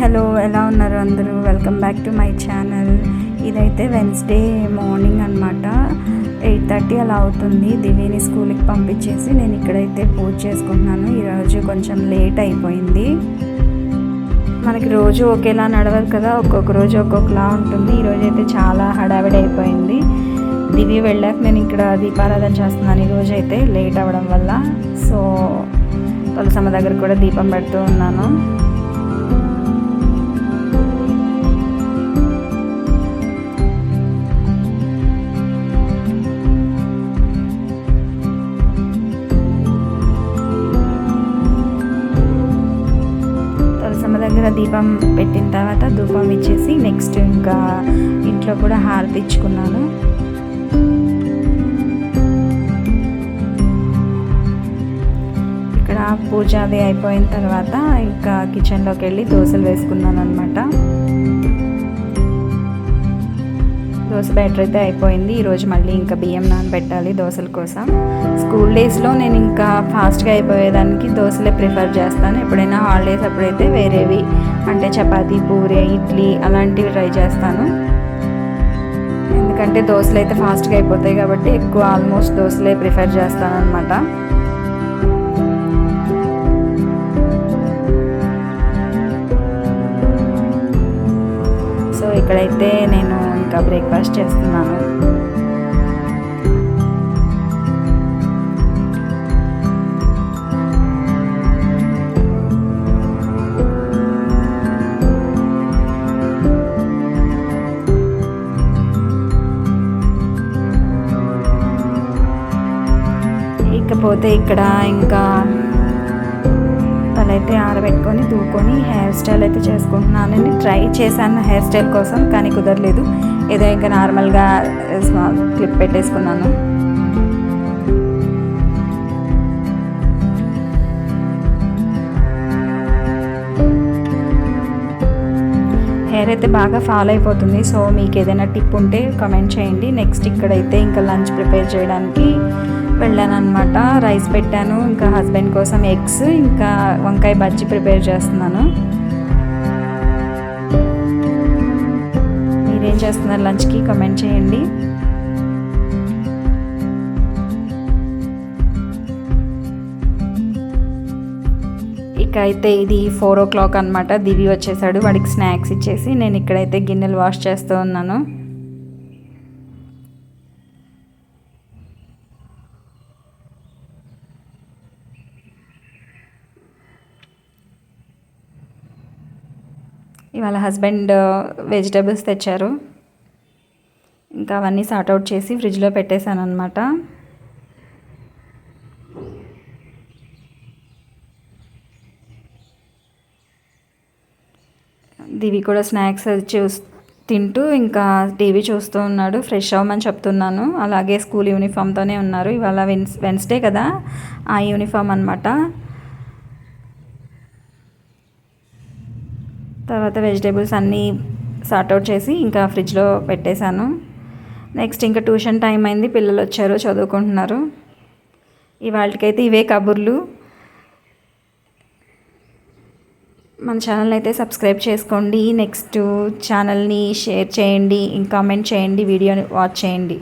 Hello, ఎలా ఉన్నారు అందరూ? Welcome back to my channel. ఇదైతే వెన్స్డే మార్నింగ్ అనమాట. 8:30 అలా అవుతుంది. దివ్యని స్కూల్కి పంపించేసి నేను ఇక్కడైతే పూజ చేసుకుంటున్నాను. ఈరోజు కొంచెం లేట్ అయిపోయింది. మనకి రోజు ఒకేలా నడవదు కదా, ఒక్కొక్క రోజు ఒక్కొక్కలా ఉంటుంది. ఈరోజు అయితే చాలా హడావిడి అయిపోయింది. దివ్య వెళ్ళాక నేను ఇక్కడ దీపారాధన చేస్తున్నాను. ఈరోజు అయితే లేట్ అవ్వడం వల్ల. సో తులసమ్మ దగ్గర కూడా దీపం పెడుతూ ఉన్నాను. దగ్గర దీపం పెట్టిన తర్వాత ధూపం ఇచ్చేసి నెక్స్ట్ ఇంకా ఇంట్లో కూడా హారతి ఇచ్చుకున్నాను. ఇక్కడ పూజ అది అయిపోయిన తర్వాత ఇంకా కిచెన్లోకి వెళ్ళి దోశలు వేసుకున్నాను అనమాట. దోశ బ్యాటర్ అయితే అయిపోయింది. ఈరోజు మళ్ళీ ఇంకా బియ్యం నానబెట్టాలి దోశల కోసం. స్కూల్ డేస్లో నేను ఇంకా ఫాస్ట్గా అయిపోయేదానికి దోశలే ప్రిఫర్ చేస్తాను. ఎప్పుడైనా హాలిడేస్ అప్పుడైతే వేరేవి అంటే చపాతీ, పూరి, ఇడ్లీ అలాంటివి ట్రై చేస్తాను. ఎందుకంటే దోశలు అయితే ఫాస్ట్గా అయిపోతాయి కాబట్టి ఎక్కువ ఆల్మోస్ట్ దోశలే ప్రిఫర్ చేస్తాను అనమాట. సో ఇక్కడైతే నేను ఇంకా బ్రేక్ఫాస్ట్ చేస్తున్నాను. ఇకపోతే ఇక్కడ ఇంకా తలైతే ఆరబెట్టుకొని దూకొని హెయిర్ స్టైల్ అయితే చేసుకుంటున్నానని ట్రై చేశాను హెయిర్ స్టైల్ కోసం, కానీ కుదరలేదు. ఏదో ఇంకా నార్మల్గా స్మాల్ క్లిప్ పెట్టేసుకున్నాను. హెయిర్ అయితే బాగా ఫాల్ అయిపోతుంది. సో మీకు ఏదైనా టిప్ ఉంటే కామెంట్ చేయండి. నెక్స్ట్ ఇక్కడైతే ఇంకా లంచ్ ప్రిపేర్ చేయడానికి వెళ్ళాను అనమాట. రైస్ పెట్టాను, ఇంకా హస్బెండ్ కోసం ఎగ్స్, ఇంకా వంకాయ బజ్జీ ప్రిపేర్ చేస్తున్నాను. మీరేం చేస్తున్నారు లంచ్కి కామెంట్ చేయండి. ఇక అయితే ఇది 4 o'clock అనమాట. దివి వచ్చేసాడు, వాడికి స్నాక్స్ ఇచ్చేసి నేను ఇక్కడైతే గిన్నెలు వాష్ చేస్తూ ఉన్నాను. ఇవాళ హస్బెండ్ వెజిటేబుల్స్ తెచ్చారు. ఇంకా అవన్నీ సార్ట్అవుట్ చేసి ఫ్రిడ్జ్లో పెట్టేశాను అనమాట. దివి కూడా స్నాక్స్ తింటూ ఇంకా టీవీ చూస్తూ ఉన్నాడు. ఫ్రెష్ అవ్వమని చెప్తున్నాను. అలాగే స్కూల్ యూనిఫామ్తోనే ఉన్నారు. ఇవాళ వెన్స్డే కదా, ఆ యూనిఫామ్ అనమాట. తర్వాత వెజిటేబుల్స్ అన్నీ సార్ట్అవుట్ చేసి ఇంకా ఫ్రిడ్జ్లో పెట్టేశాను. నెక్స్ట్ ఇంకా ట్యూషన్ టైం అయింది, పిల్లలు వచ్చారు, చదువుకుంటున్నారు. ఇవాళకైతే ఇవే కబుర్లు. మన ఛానల్ని అయితే సబ్స్క్రైబ్ చేసుకోండి. నెక్స్ట్ ఛానల్ని షేర్ చేయండి, ఇంకా కామెంట్ చేయండి, వీడియోని వాచ్ చేయండి.